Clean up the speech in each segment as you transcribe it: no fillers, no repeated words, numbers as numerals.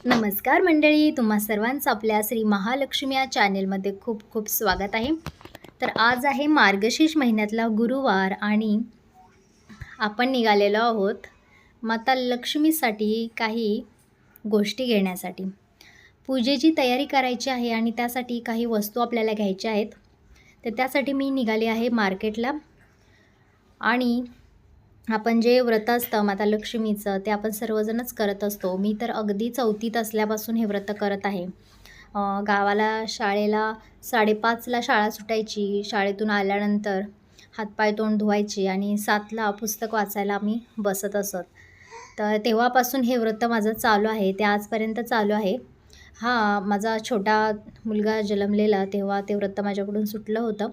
नमस्कार मंडळी, तुम्हा सर्वांचं आपल्या श्री महालक्ष्मी या चॅनेलमध्ये खूप खूप स्वागत आहे. तर आज आहे मार्गशीर्ष महिन्यातला गुरुवार आणि आपण निघालेलो आहोत माता लक्ष्मीसाठी काही गोष्टी घेण्यासाठी. पूजेची तयारी करायची आहे आणि त्यासाठी काही वस्तू आपल्याला घ्यायच्या आहेत. तर त्यासाठी मी निघाले आहे मार्केटला. आणि आपण जे व्रत असतं माता लक्ष्मीचं ते आपण सर्वजणच करत असतो. मी तर अगदी 4थीत असल्यापासून हे व्रत करत आहे. गावाला शाळेला 5:30ला शाळा सुटायची. शाळेतून आल्यानंतर हातपाय तोंड धुवायचे आणि 7ला पुस्तक वाचायला मी बसत असत. तर तेव्हापासून हे व्रत माझं चालू आहे, ते आजपर्यंत चालू आहे. हां, माझा छोटा मुलगा जन्मलेला तेव्हा ते व्रत माझ्याकडून सुटलं होतं.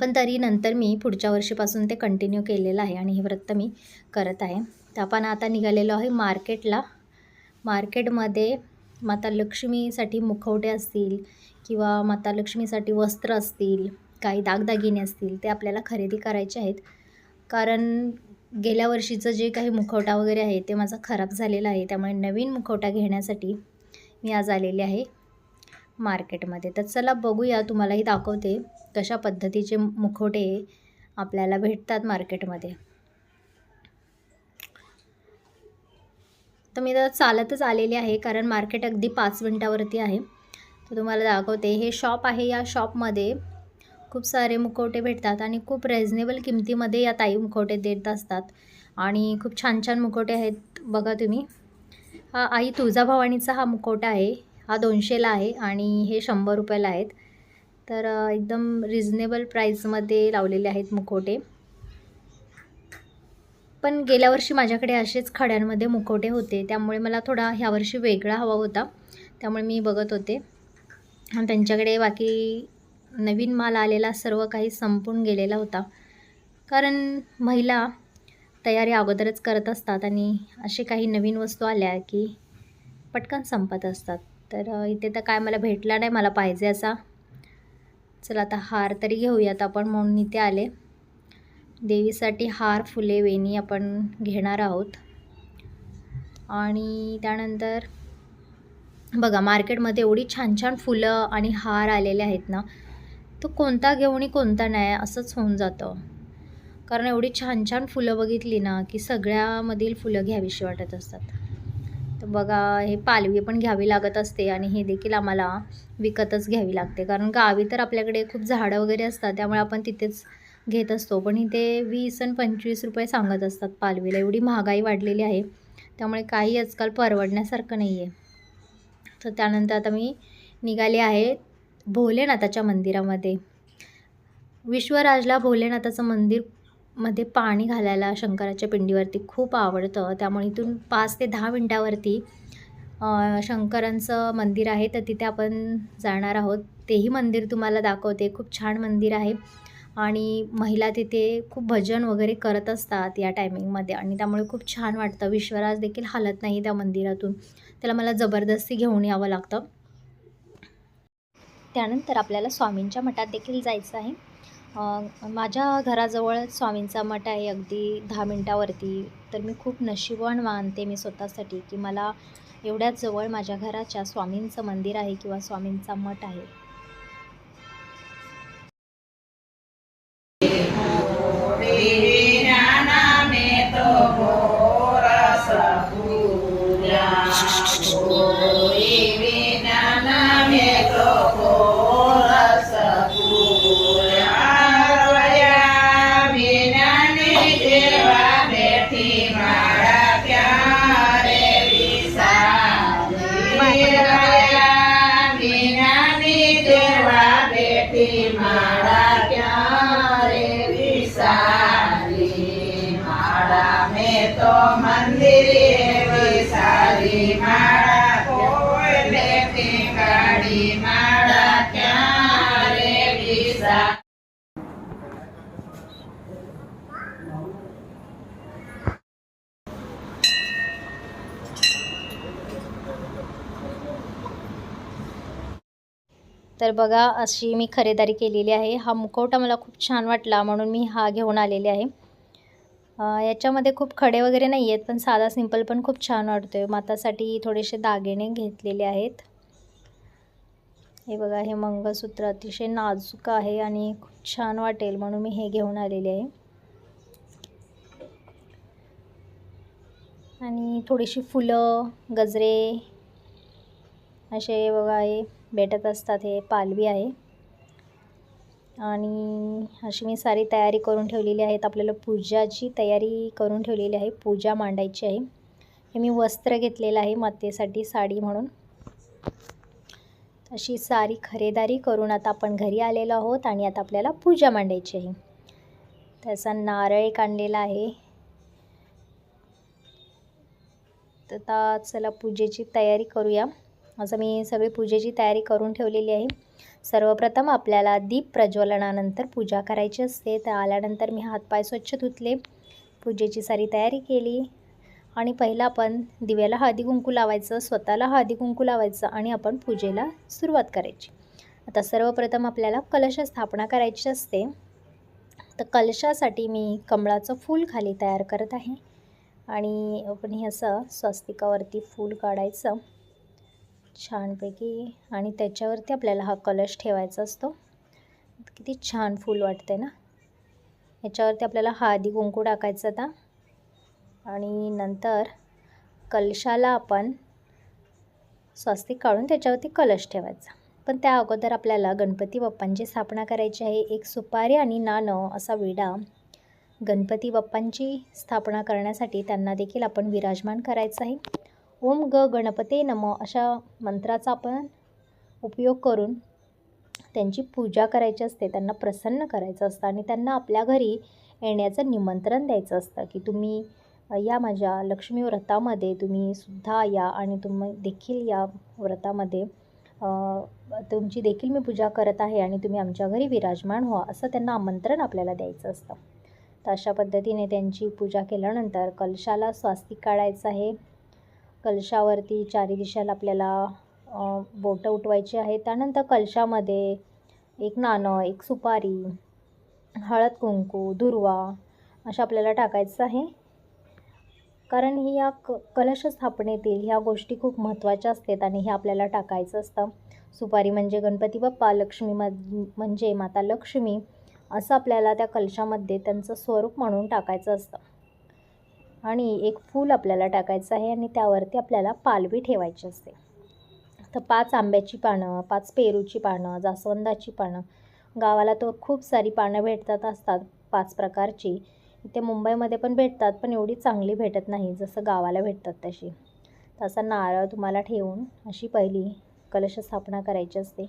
पण तरी नंतर मी पुढच्या वर्षीपासून ते कंटिन्यू केलेलं आहे आणि हे व्रत मी करत आहे. तर आपण आता निघालेलो आहे मार्केटला. मार्केटमध्ये माता लक्ष्मीसाठी मुखवटे असतील किंवा माता लक्ष्मीसाठी वस्त्र असतील, काही दागदागिने असतील, ते आपल्याला खरेदी करायचे आहेत. कारण गेल्या वर्षीचं जे काही मुखवटा वगैरे आहे ते माझा खराब झालेला आहे. त्यामुळे नवीन मुखवटा घेण्यासाठी मी आज आलेले आहे मार्केटमध्ये. तर चला बघूया, तुम्हालाही दाखवते कशा पद्धतीचे मुखवटे आपल्याला भेटतात मार्केटमध्ये. तर मी तर चालतच आलेले आहे कारण मार्केट अगदी 5 मिनटावरती आहे. तर तुम्हाला दाखवते, हे शॉप आहे. या शॉपमध्ये खूप सारे मुखवटे भेटतात आणि खूप रिजनेबल किमतीमध्ये या ताई मुखवटे देत असतात आणि खूप छान छान मुखवटे आहेत. बघा तुम्ही, हा आई तुळजाभवानीचा हा मुखवटा आहे. हा 200ला आहे आणि हे 100 रुपयाला आहेत. तर एकदम रिजनेबल प्राईसमध्ये लावलेले आहेत मुखवटे. पण गेल्या वर्षी माझ्याकडे असेच खड्यांमध्ये मुखवटे होते, त्यामुळे मला थोडा ह्यावर्षी वेगळा हवा होता. त्यामुळे मी बघत होते आणि त्यांच्याकडे बाकी नवीन माल आलेला सर्व काही संपून गेलेला होता. कारण महिला तयारी अगोदरच करत असतात आणि असे काही नवीन वस्तू आल्या की पटकन संपत असतात. तर इथे तर काय मला भेटला नाही मला पाहिजे असा. चला आता हार तरी घेऊयात आपण, म्हणून इथे आले. देवीसाठी हार, फुले, वेणी आपण घेणार आहोत. आणि त्यानंतर बघा, मार्केटमध्ये एवढी छान छान फुलं आणि हार आलेले आहेत ना, तो कोणता घेऊ आणि कोणता नाही असंच होऊन जातं. कारण एवढी छान छान फुलं बघितली ना की सगळ्यामधील फुलं घ्यावीशी वाटत असतात. तर बघा, हे पालवी पण घ्यावी लागत असते आणि हे देखील आम्हाला विकतच घ्यावी लागते. कारण गावी तर आपल्याकडे खूप झाडं वगैरे असतात, त्यामुळे आपण तिथेच घेत असतो. पण इथे 20 आणि 25 रुपये सांगत असतात पालवीला. एवढी महागाई वाढलेली आहे, त्यामुळे काही आजकाल परवडण्यासारखं नाही आहे. तर त्यानंतर आता मी निघाले आहे भोलेनाथाच्या मंदिरामध्ये. विश्वराजला भोलेनाथाचं मंदिरमध्ये पाणी घालायला शंकराच्या पिंडीवरती खूप आवडतं. त्यामुळे इथून 5 ते 10 मिनटावरती शंकरांचं मंदिर आहे, तर तिथे आपण जाणार आहोत. तेही मंदिर तुम्हाला दाखवते. खूप छान मंदिर आहे आणि महिला तिथे खूप भजन वगैरे करत असतात या टायमिंगमध्ये आणि त्यामुळे खूप छान वाटतं. विश्वराज देखील हालत नाही त्या मंदिरातून, त्याला मला जबरदस्ती घेऊन यावं लागतं. त्यानंतर आपल्याला स्वामींच्या मठात देखील जायचं आहे. माझ्या घराजवळच स्वामींचा मठ आहे, अगदी 10 मिनटावरती. तर मी खूप नशीबवान मानते मी स्वतःसाठी की मला एवढ्याच जवळ माझ्या घराच्या स्वामींचं मंदिर आहे किंवा स्वामींचा मठ आहे. तर बघा, अशी मी खरेदी केलेली आहे. हा मुखवटा मला खूप छान वाटला म्हणून मी हा घेऊन आलेले आहे. याच्यामध्ये खूप खडे वगैरे नाही आहेत, पण साधा सिंपल पण खूप छान वाटतो आहे. मातासाठी थोडेसे दागिने घेतलेले आहेत. हे बघा, हे मंगळसूत्र अतिशय नाजूक आहे आणि खूप छान वाटेल म्हणून मी हे घेऊन आलेले आहे. आणि थोडीशी फुलं, गजरे असे बघा हे भेटत असतात. हे पालवी आहे आणि अशी मी सारी तयारी करून ठेवलेली आहेत. आपल्याला पूजाची तयारी करून ठेवलेली आहे, पूजा मांडायची आहे. हे मी वस्त्र घेतलेलं आहे मातेसाठी साडी म्हणून. अशी सारी खरेदारी करून आता आपण घरी आलेलो आहोत आणि आता आपल्याला पूजा मांडायची आहे. त्याचा नारळ एक आणलेला आहे. तर आता चला पूजेची तयारी करूया. असं मी सगळी पूजेची तयारी करून ठेवलेली आहे. सर्वप्रथम आपल्याला दीप प्रज्वलनानंतर पूजा करायची असते. तर आल्यानंतर मी हातपाय स्वच्छ धुतले, पूजेची सारी तयारी केली आणि पहिला आपण दिव्याला हळदी कुंकू लावायचं, स्वतःला हळदी कुंकू लावायचं आणि आपण पूजेला सुरुवात करायची. आता सर्वप्रथम आपल्याला कलश स्थापना करायची असते. तर कलशासाठी मी कमळाचं फूल खाली तयार करत आहे आणि आपण हे असं स्वस्तिकावरती फूल काढायचं छानपैकी आणि त्याच्यावरती आपल्याला हा कलश ठेवायचा असतो. किती छान फूल वाटते ना. याच्यावरती आपल्याला हळदी कुंकू टाकायचं आता आणि नंतर कलशाला आपण स्वस्तिक काढून त्याच्यावरती कलश ठेवायचा. पण त्या अगोदर आपल्याला गणपती बाप्पांची स्थापना करायची आहे. एक सुपारी आणि नाणं असा विडा गणपती बाप्पांची स्थापना करण्यासाठी त्यांना देखील आपण विराजमान करायचं आहे. ओम ग गणपते नमः अशा मंत्राचा आपण उपयोग करून त्यांची पूजा करायची असते, त्यांना प्रसन्न करायचं असतं आणि त्यांना आपल्या घरी येण्याचं निमंत्रण द्यायचं असतं की तुम्ही या माझ्या लक्ष्मी व्रतामध्ये तुम्ही सुद्धा या आणि तुम्ही देखील या व्रतामध्ये तुमची देखील मी पूजा करत आहे आणि तुम्ही आमच्या घरी विराजमान व्हा, असं त्यांना आमंत्रण आपल्याला द्यायचं असतं. तर अशा पद्धतीने त्यांची पूजा केल्यानंतर कलशाला स्वस्तिक काढायचं आहे. कलशावरती चारी दिशेला आपल्याला बोटं उठवायची आहे. त्यानंतर कलशामध्ये एक नाणं, एक सुपारी, हळद कुंकू, दुर्वा असं आपल्याला टाकायचं आहे. कारण ही या कलश स्थापनेतील ह्या गोष्टी खूप महत्त्वाच्या असतात आणि हे आपल्याला टाकायचं असतं. सुपारी म्हणजे गणपती बाप्पा, लक्ष्मी म्हणजे माता लक्ष्मी असं आपल्याला त्या कलशामध्ये त्यांचं स्वरूप म्हणून टाकायचं असतं. आणि एक फूल आपल्याला टाकायचं आहे आणि त्यावरती आपल्याला पालवी ठेवायची असते. तर 5 आंब्याची पानं, 5 पेरूची पानं, जास्वंदाची पानं, गावाला तर खूप सारी पानं भेटतात असतात 5 प्रकारची. इथे मुंबईमध्ये पण भेटतात, पण एवढी चांगली भेटत नाही जसं गावाला भेटतात तशी. तसा नारळ तुम्हाला ठेवून अशी पहिली कलश स्थापना करायची असते.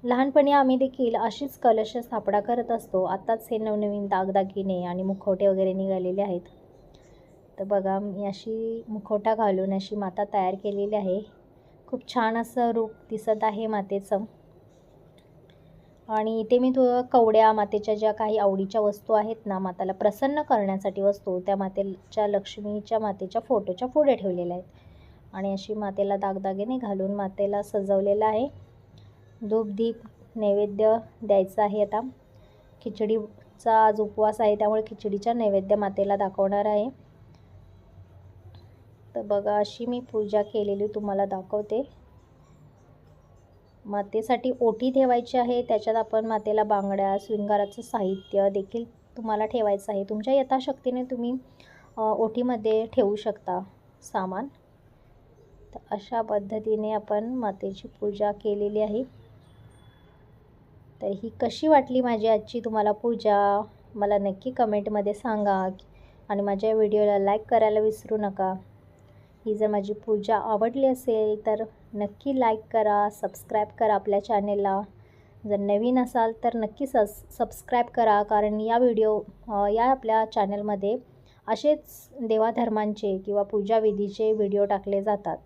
लहानपणी आम्ही देखील अशीच कलश स्थापना करत असतो. आत्ताच हे नवनवीन दागदागिने आणि मुखवटे वगैरे निघालेले आहेत. तर बघा, मी अशी मुखवटा घालून अशी माता तयार केलेली आहे. खूप छान असं रूप दिसत आहे मातेचं. आणि इथे मी कवड्या, मातेच्या ज्या काही आवडीच्या वस्तू आहेत ना, माताला प्रसन्न करण्यासाठी वस्तू, त्या मातेच्या लक्ष्मीच्या मातेच्या फोटोच्या पुढे ठेवलेल्या आहेत आणि अशी मातेला दागदागिने घालून मातेला सजवलेलं आहे. धूप दीप नैवेद्य द्यायचा आहे. आता खिचडीचा आज उपवास आहे, त्यामुळे खिचडीचा नैवेद्य मातेला दाखवणार आहे. तर बघा, अशी मी पूजा केलेली तुम्हाला दाखवते. मातेसाठी ओटी ठेवायची आहे. त्याच्यात आपण मातेला बांगड्या, शृंगाराचं साहित्य देखील तुम्हाला ठेवायचं आहे. तुमच्या यथाशक्तीने तुम्ही ओटीमध्ये ठेवू शकता सामान. तर अशा पद्धतीने आपण मातेची पूजा केलेली आहे. तर ही कशी वाटली माझी आजची तुम्हाला पूजा, मला नक्की कमेंटमध्ये सांगा आणि माझ्या व्हिडिओला लाईक करायला विसरू नका. ही जर माझी पूजा आवडली असेल तर नक्की लाईक करा, सबस्क्राईब करा आपल्या चॅनेलला. जर नवीन असाल तर नक्की सबस्क्राईब करा, कारण या आपल्या चॅनलमध्ये असेच देवाधर्मांचे किंवा पूजाविधीचे व्हिडिओ टाकले जातात.